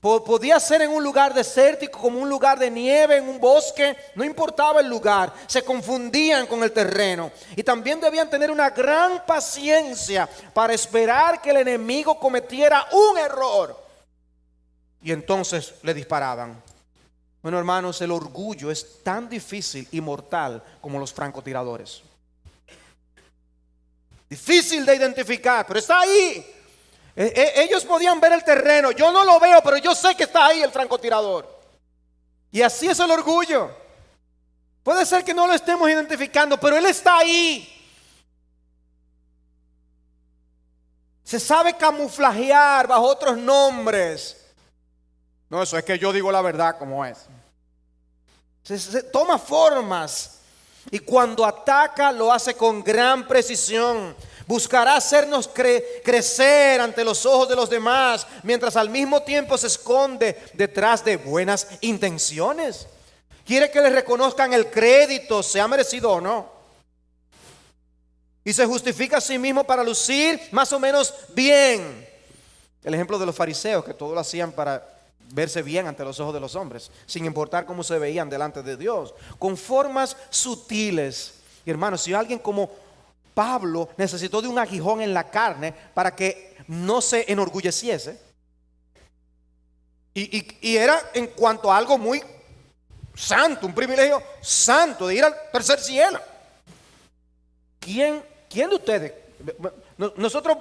Podía ser en un lugar desértico, como un lugar de nieve, en un bosque, no importaba el lugar, se confundían con el terreno. Y también debían tener una gran paciencia para esperar que el enemigo cometiera un error. Y entonces le disparaban. Bueno, hermanos, el orgullo es tan difícil y mortal como los francotiradores. Difícil de identificar, pero está ahí. Ellos podían ver el terreno. Yo no lo veo, pero yo sé que está ahí el francotirador. Y así es el orgullo. Puede ser que no lo estemos identificando, pero él está ahí. Se sabe camuflajear bajo otros nombres. No, eso es que yo digo la verdad como es. Se toma formas. Y cuando ataca lo hace con gran precisión. Buscará hacernos crecer ante los ojos de los demás, mientras al mismo tiempo se esconde detrás de buenas intenciones. Quiere que le reconozcan el crédito, sea merecido o no. Y se justifica a sí mismo para lucir más o menos bien. El ejemplo de los fariseos, que todo lo hacían para verse bien ante los ojos de los hombres, sin importar cómo se veían delante de Dios, con formas sutiles. Y hermanos, si alguien como Pablo necesitó de un aguijón en la carne para que no se enorgulleciese, y era en cuanto a algo muy santo, un privilegio santo de ir al tercer cielo. ¿Quién de ustedes? Nosotros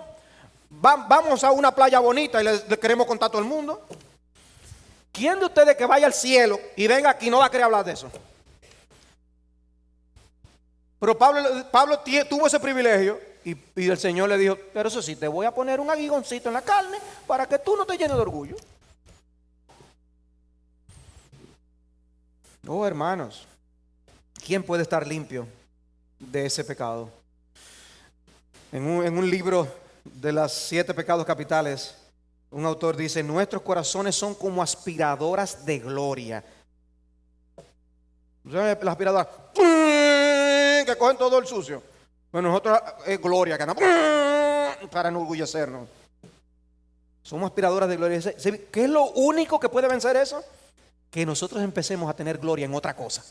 vamos a una playa bonita y le queremos contar a todo el mundo. ¿Quién de ustedes que vaya al cielo y venga aquí no va a querer hablar de eso? Pero Pablo tuvo ese privilegio y el Señor le dijo, pero eso sí, te voy a poner un aguijoncito en la carne para que tú no te llenes de orgullo. Oh, hermanos, ¿quién puede estar limpio de ese pecado? En un libro de los 7 pecados capitales, un autor dice, nuestros corazones son como aspiradoras de gloria. Las aspiradoras que cogen todo el sucio. Bueno, nosotros es gloria que andamos para enorgullecernos. Somos aspiradoras de gloria. ¿Qué es lo único que puede vencer eso? Que nosotros empecemos a tener gloria en otra cosa.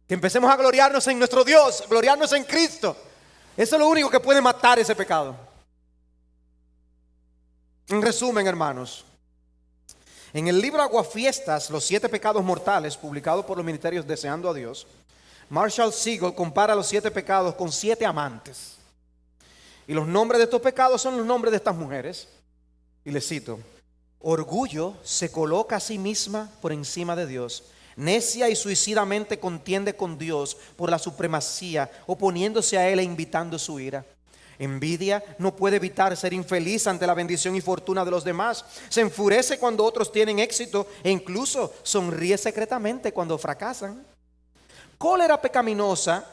Que empecemos a gloriarnos en nuestro Dios, gloriarnos en Cristo. Eso es lo único que puede matar ese pecado. En resumen, hermanos, en el libro Aguafiestas, los 7 pecados mortales, publicado por los ministerios Deseando a Dios, Marshall Segal compara los 7 pecados con 7 amantes. Y los nombres de estos pecados son los nombres de estas mujeres. Y les cito: orgullo se coloca a sí misma por encima de Dios. Necia y suicidamente contiende con Dios por la supremacía, oponiéndose a Él e invitando su ira. Envidia no puede evitar ser infeliz ante la bendición y fortuna de los demás. Se enfurece cuando otros tienen éxito e incluso sonríe secretamente cuando fracasan. Cólera pecaminosa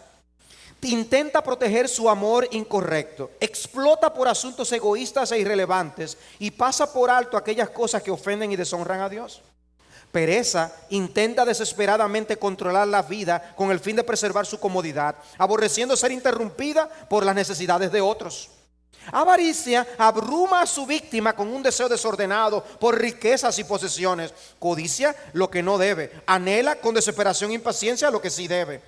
intenta proteger su amor incorrecto, explota por asuntos egoístas e irrelevantes y pasa por alto aquellas cosas que ofenden y deshonran a Dios. Pereza intenta desesperadamente controlar la vida con el fin de preservar su comodidad, aborreciendo ser interrumpida por las necesidades de otros. Avaricia abruma a su víctima con un deseo desordenado por riquezas y posesiones. Codicia lo que no debe, anhela con desesperación e impaciencia lo que sí debe.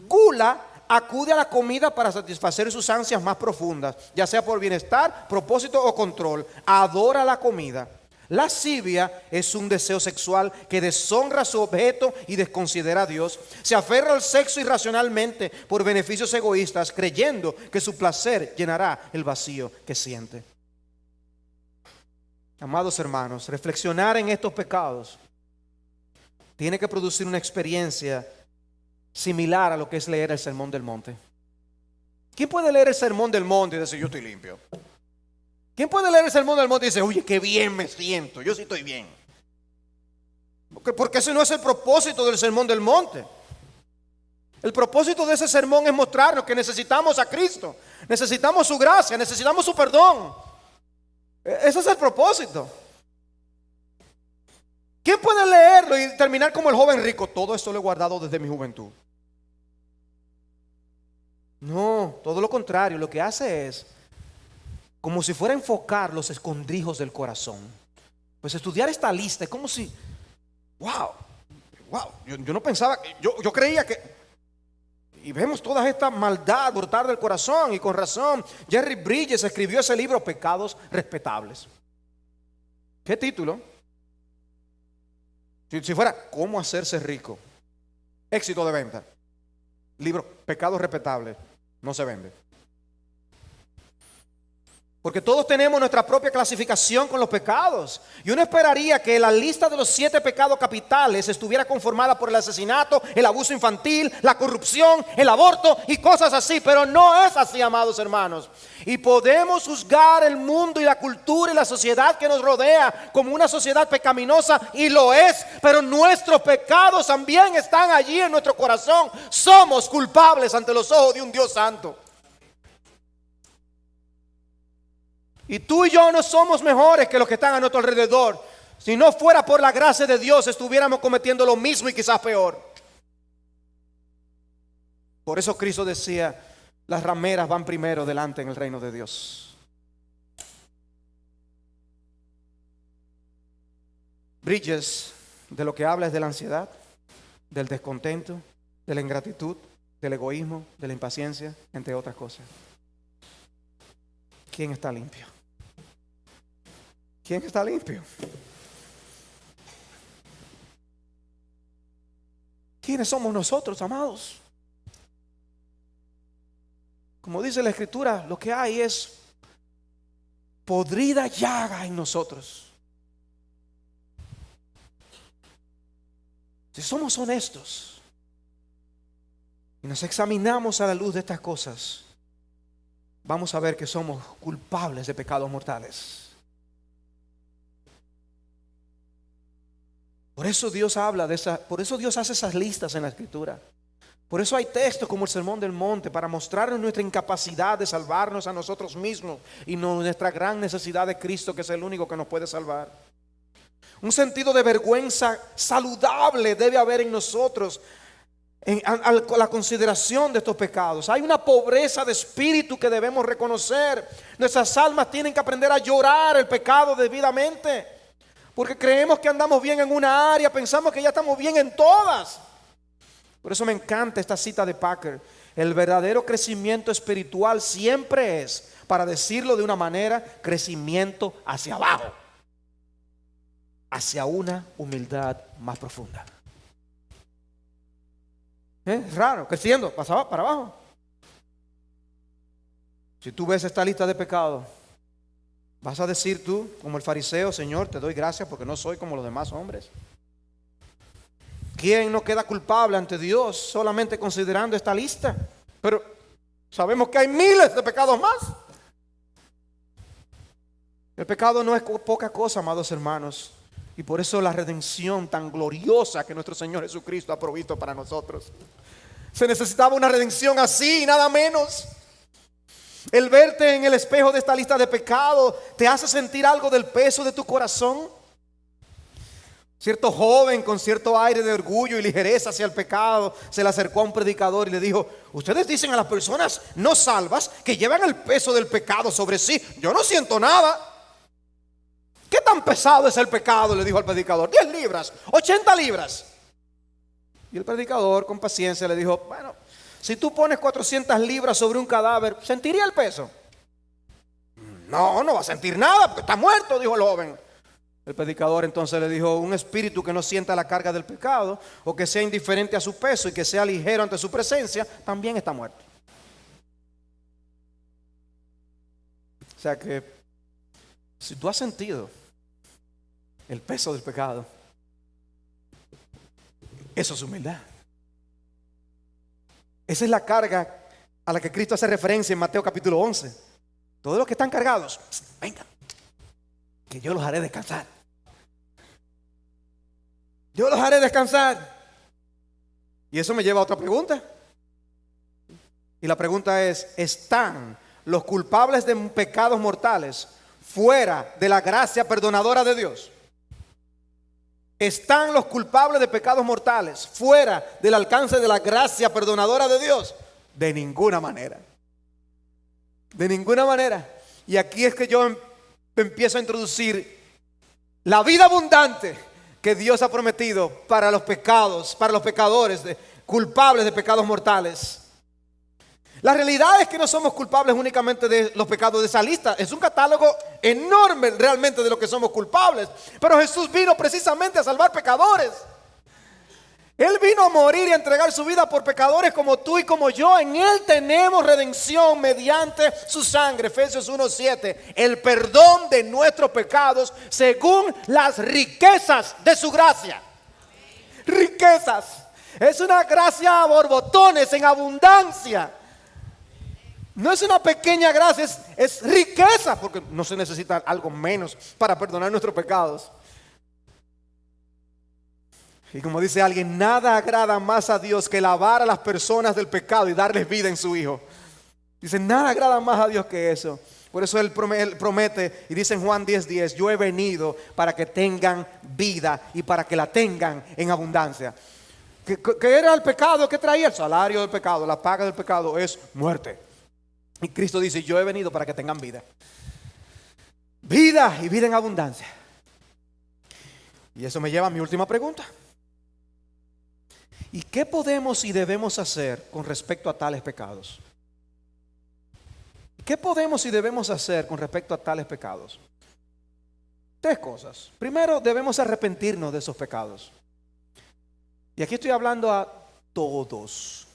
Gula acude a la comida para satisfacer sus ansias más profundas, ya sea por bienestar, propósito o control. Adora la comida. Lascivia es un deseo sexual que deshonra a su objeto y desconsidera a Dios. Se aferra al sexo irracionalmente por beneficios egoístas, creyendo que su placer llenará el vacío que siente. Amados hermanos, reflexionar en estos pecados tiene que producir una experiencia similar a lo que es leer el Sermón del Monte. ¿Quién puede leer el Sermón del Monte y decir yo estoy limpio? ¿Quién puede leer el Sermón del Monte y decir oye, qué bien me siento, yo sí estoy bien? Porque ese no es el propósito del Sermón del Monte. El propósito de ese sermón es mostrarnos que necesitamos a Cristo, necesitamos su gracia, necesitamos su perdón. Ese es el propósito. ¿Quién puede leerlo y terminar como el joven rico? Todo esto lo he guardado desde mi juventud. No, todo lo contrario, lo que hace es como si fuera a enfocar los escondrijos del corazón. Pues estudiar esta lista es como si, wow, yo no pensaba, yo creía que, y vemos toda esta maldad brotar del corazón, y con razón, Jerry Bridges escribió ese libro, Pecados Respetables. ¿Qué título? Si fuera, ¿cómo hacerse rico? Éxito de venta. Libro, Pecados Respetables, no se vende. Porque todos tenemos nuestra propia clasificación con los pecados. Y uno esperaría que la lista de los 7 pecados capitales estuviera conformada por el asesinato, el abuso infantil, la corrupción, el aborto y cosas así. Pero no es así, amados hermanos. Y podemos juzgar el mundo y la cultura y la sociedad que nos rodea como una sociedad pecaminosa, y lo es. Pero nuestros pecados también están allí en nuestro corazón. Somos culpables ante los ojos de un Dios santo. Y tú y yo no somos mejores que los que están a nuestro alrededor. Si no fuera por la gracia de Dios, estuviéramos cometiendo lo mismo y quizás peor. Por eso Cristo decía, las rameras van primero delante en el reino de Dios. Bridges de lo que habla es de la ansiedad, del descontento, de la ingratitud, del egoísmo, de la impaciencia, entre otras cosas. ¿Quién está limpio? ¿Quién está limpio? ¿Quiénes somos nosotros, amados? Como dice la Escritura, lo que hay es podrida llaga en nosotros. Si somos honestos y nos examinamos a la luz de estas cosas, vamos a ver que somos culpables de pecados mortales. Por eso Dios habla de esa, por eso Dios hace esas listas en la Escritura. Por eso hay textos como el Sermón del Monte, para mostrarnos nuestra incapacidad de salvarnos a nosotros mismos y nuestra gran necesidad de Cristo, que es el único que nos puede salvar. Un sentido de vergüenza saludable debe haber en nosotros a la consideración de estos pecados. Hay una pobreza de espíritu que debemos reconocer. Nuestras almas tienen que aprender a llorar el pecado debidamente, porque creemos que andamos bien en una área, pensamos que ya estamos bien en todas. Por eso me encanta esta cita de Packer: el verdadero crecimiento espiritual siempre es, para decirlo de una manera, crecimiento hacia abajo, hacia una humildad más profunda. Es raro, creciendo para abajo. Si tú ves esta lista de pecados, vas a decir tú, como el fariseo: Señor, te doy gracias porque no soy como los demás hombres. ¿Quién no queda culpable ante Dios solamente considerando esta lista? Pero sabemos que hay miles de pecados más. El pecado no es poca cosa, amados hermanos. Y por eso la redención tan gloriosa que nuestro Señor Jesucristo ha provisto para nosotros. Se necesitaba una redención así, nada menos. El verte en el espejo de esta lista de pecados te hace sentir algo del peso de tu corazón. Cierto joven con cierto aire de orgullo y ligereza hacia el pecado se le acercó a un predicador y le dijo: ustedes dicen a las personas no salvas que llevan el peso del pecado sobre sí. Yo no siento nada. ¿Qué tan pesado es el pecado?, le dijo al predicador. 10 libras, 80 libras. Y el predicador con paciencia le dijo: bueno, si tú pones 400 libras sobre un cadáver, ¿sentiría el peso? No va a sentir nada porque está muerto, dijo el joven. El predicador entonces le dijo: un espíritu que no sienta la carga del pecado, o que sea indiferente a su peso y que sea ligero ante su presencia, también está muerto. O sea que si tú has sentido el peso del pecado, eso es humildad. Esa es la carga a la que Cristo hace referencia en Mateo capítulo 11. Todos los que están cargados, vengan, que yo los haré descansar. Yo los haré descansar. Y eso me lleva a otra pregunta. Y la pregunta es: ¿están los culpables de pecados mortales fuera de la gracia perdonadora de Dios? ¿Están los culpables de pecados mortales fuera del alcance de la gracia perdonadora de Dios? De ninguna manera. De ninguna manera. Y aquí es que yo empiezo a introducir la vida abundante que Dios ha prometido para los pecados, para los pecadores culpables de pecados mortales. La realidad es que no somos culpables únicamente de los pecados de esa lista. Es un catálogo enorme realmente de lo que somos culpables. Pero Jesús vino precisamente a salvar pecadores. Él vino a morir y a entregar su vida por pecadores como tú y como yo. En Él tenemos redención mediante su sangre. Efesios 1:7. El perdón de nuestros pecados según las riquezas de su gracia. Riquezas. Es una gracia a borbotones, en abundancia. No es una pequeña gracia, es riqueza, porque no se necesita algo menos para perdonar nuestros pecados. Y como dice alguien, nada agrada más a Dios que lavar a las personas del pecado y darles vida en su Hijo. Dice, nada agrada más a Dios que eso. Por eso Él promete y dice en Juan 10:10, yo he venido para que tengan vida y para que la tengan en abundancia. ¿Qué era el pecado? ¿Qué traía? El salario del pecado, la paga del pecado es muerte. Y Cristo dice, yo he venido para que tengan vida. Vida y vida en abundancia. Y eso me lleva a mi última pregunta. ¿Y qué podemos y debemos hacer con respecto a tales pecados? ¿Qué podemos y debemos hacer con respecto a tales pecados? Tres cosas. Primero, debemos arrepentirnos de esos pecados. Y aquí estoy hablando a todos.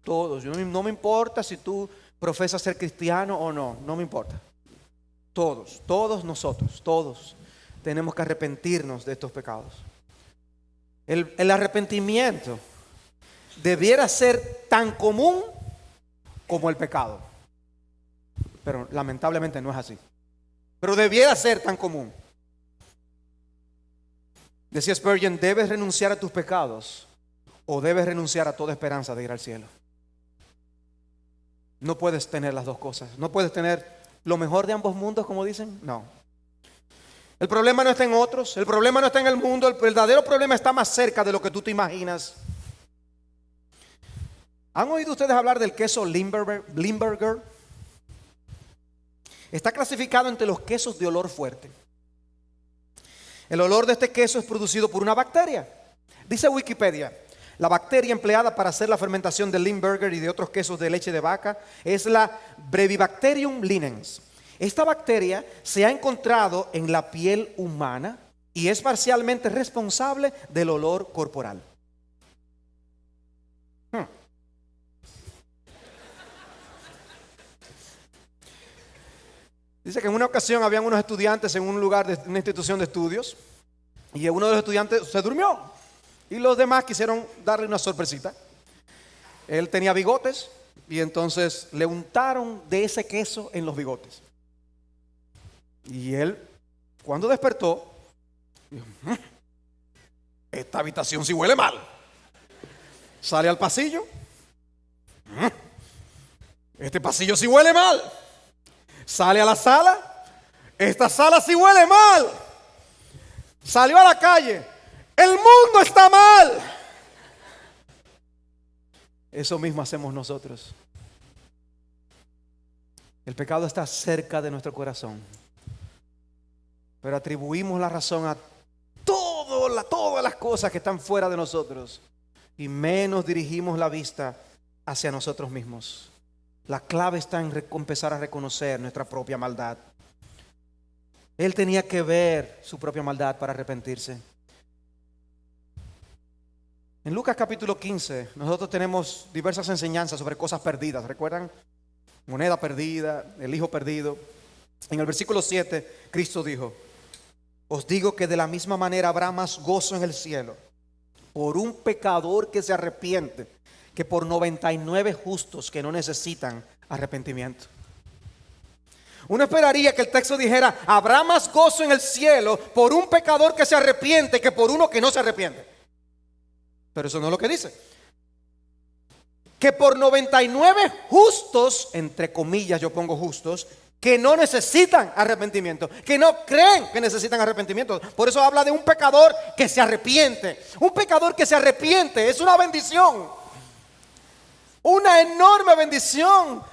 Todos. No me importa si tú profesas ser cristiano o no. No me importa. Todos nosotros, todos tenemos que arrepentirnos de estos pecados. El arrepentimiento debiera ser tan común como el pecado. Pero lamentablemente no es así. Pero debiera ser tan común. Decía Spurgeon, debes renunciar a tus pecados o debes renunciar a toda esperanza de ir al cielo. No puedes tener las dos cosas. No puedes tener lo mejor de ambos mundos, como dicen. No. El problema no está en otros. El problema no está en el mundo. El verdadero problema está más cerca de lo que tú te imaginas. ¿Han oído ustedes hablar del queso Limburger? Está clasificado entre los quesos de olor fuerte. El olor de este queso es producido por una bacteria. Dice Wikipedia, la bacteria empleada para hacer la fermentación del Limburger y de otros quesos de leche de vaca es la Brevibacterium linens. Esta bacteria se ha encontrado en la piel humana y es parcialmente responsable del olor corporal. Dice que en una ocasión habían unos estudiantes en un lugar de una institución de estudios y uno de los estudiantes se durmió y los demás quisieron darle una sorpresita. Él tenía bigotes y entonces le untaron de ese queso en los bigotes. Y él, cuando despertó, dijo, esta habitación sí huele mal. Sale al pasillo. Este pasillo sí huele mal. Sale a la sala. Esta sala sí huele mal. Salió a la calle. El mundo está mal. Eso mismo hacemos nosotros. El pecado está cerca de nuestro corazón, pero atribuimos la razón a todas las cosas que están fuera de nosotros y menos dirigimos la vista hacia nosotros mismos. La clave está en empezar a reconocer nuestra propia maldad. Él tenía que ver su propia maldad para arrepentirse. En Lucas capítulo 15 nosotros tenemos diversas enseñanzas sobre cosas perdidas. ¿Recuerdan? Moneda perdida, el hijo perdido. En el versículo 7 Cristo dijo, os digo que de la misma manera habrá más gozo en el cielo por un pecador que se arrepiente que por 99 justos que no necesitan arrepentimiento. Uno esperaría que el texto dijera, habrá más gozo en el cielo por un pecador que se arrepiente que por uno que no se arrepiente. Pero eso no es lo que dice. Que por 99 justos, entre comillas yo pongo justos, que no necesitan arrepentimiento, que no creen que necesitan arrepentimiento. Por eso habla de un pecador que se arrepiente. Un pecador que se arrepiente es una bendición. una enorme bendición.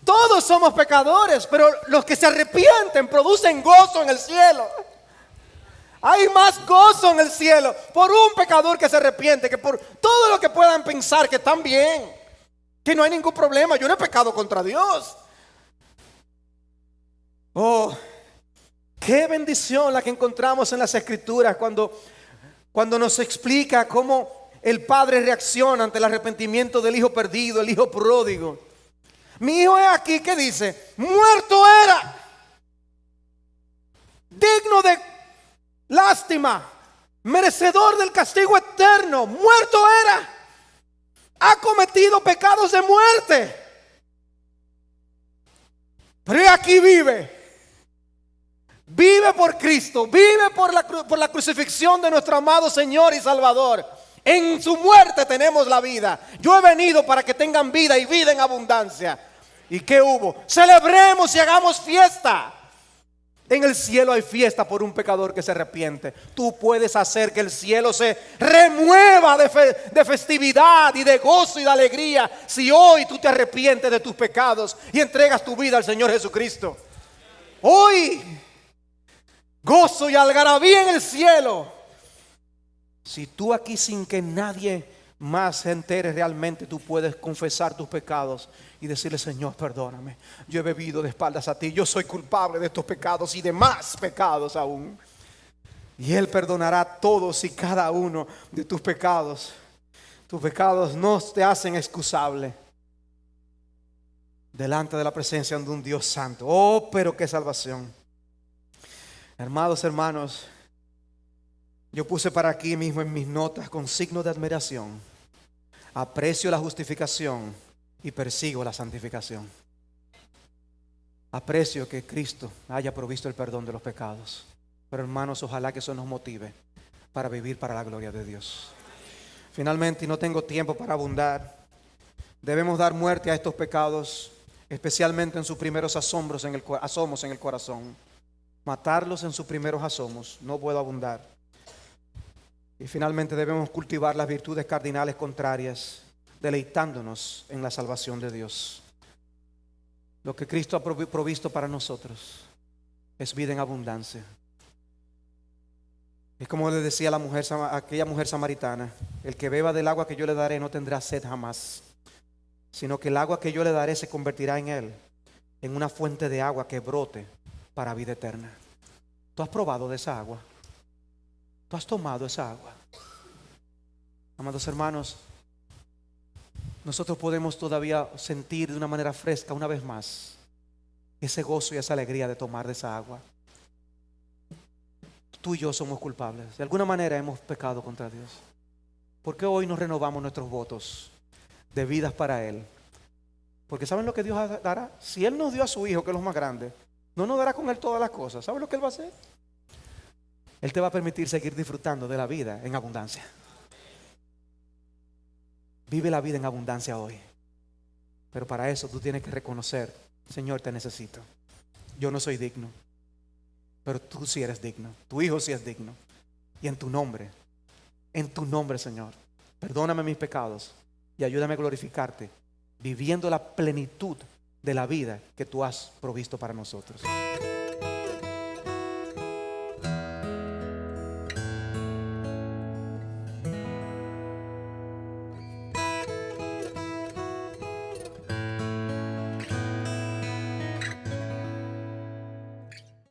Todos somos pecadores, pero los que se arrepienten producen gozo en el cielo. Hay más gozo en el cielo por un pecador que se arrepiente que por todo lo que puedan pensar que están bien, que no hay ningún problema. Yo no he pecado contra Dios. Oh, qué bendición la que encontramos en las Escrituras cuando nos explica cómo el padre reacciona ante el arrepentimiento del hijo perdido, el hijo pródigo. Mi hijo es aquí que dice: muerto era, digno de lástima, merecedor del castigo eterno, muerto era, ha cometido pecados de muerte, pero aquí vive por Cristo, vive por la crucifixión de nuestro amado Señor y Salvador. En su muerte tenemos la vida. Yo he venido para que tengan vida y vida en abundancia. ¿Y qué hubo? Celebremos y hagamos fiesta. En el cielo hay fiesta por un pecador que se arrepiente. Tú puedes hacer que el cielo se remueva de festividad y de gozo y de alegría si hoy tú te arrepientes de tus pecados y entregas tu vida al Señor Jesucristo. Hoy, gozo y algarabía en el cielo. Si tú aquí, sin que nadie más se entere realmente, tú puedes confesar tus pecados y decirle: Señor, perdóname, yo he bebido de espaldas a ti, yo soy culpable de estos pecados y de más pecados aún. Y Él perdonará todos y cada uno de tus pecados. Tus pecados no te hacen excusable delante de la presencia de un Dios santo. Oh, pero qué salvación. Hermanos, yo puse para aquí mismo en mis notas con signo de admiración: aprecio la justificación y persigo la santificación. Aprecio que Cristo haya provisto el perdón de los pecados, pero hermanos, ojalá que eso nos motive para vivir para la gloria de Dios. Finalmente, y no tengo tiempo para abundar, debemos dar muerte a estos pecados, especialmente en sus primeros asomos en el corazón. Matarlos en sus primeros asomos. No puedo abundar. Y finalmente debemos cultivar las virtudes cardinales contrarias, deleitándonos en la salvación de Dios. Lo que Cristo ha provisto para nosotros es vida en abundancia. Es como le decía a aquella mujer samaritana: el que beba del agua que yo le daré no tendrá sed jamás, sino que el agua que yo le daré se convertirá en él en una fuente de agua que brote para vida eterna. ¿Tú has probado de esa agua? ¿Tú has tomado esa agua? Amados hermanos, nosotros podemos todavía sentir de una manera fresca una vez más ese gozo y esa alegría de tomar de esa agua. Tú y yo somos culpables. De alguna manera hemos pecado contra Dios. ¿Por qué hoy no renovamos nuestros votos de vidas para Él? Porque ¿saben lo que Dios dará? Si Él nos dio a su Hijo, que es lo más grande, no nos dará con Él todas las cosas. ¿Sabes lo que Él va a hacer? Él te va a permitir seguir disfrutando de la vida en abundancia. Vive la vida en abundancia hoy. Pero para eso tú tienes que reconocer: Señor, te necesito. Yo no soy digno, pero tú sí eres digno. Tu Hijo sí es digno. Y en tu nombre, Señor, perdóname mis pecados y ayúdame a glorificarte, viviendo la plenitud de la vida que tú has provisto para nosotros.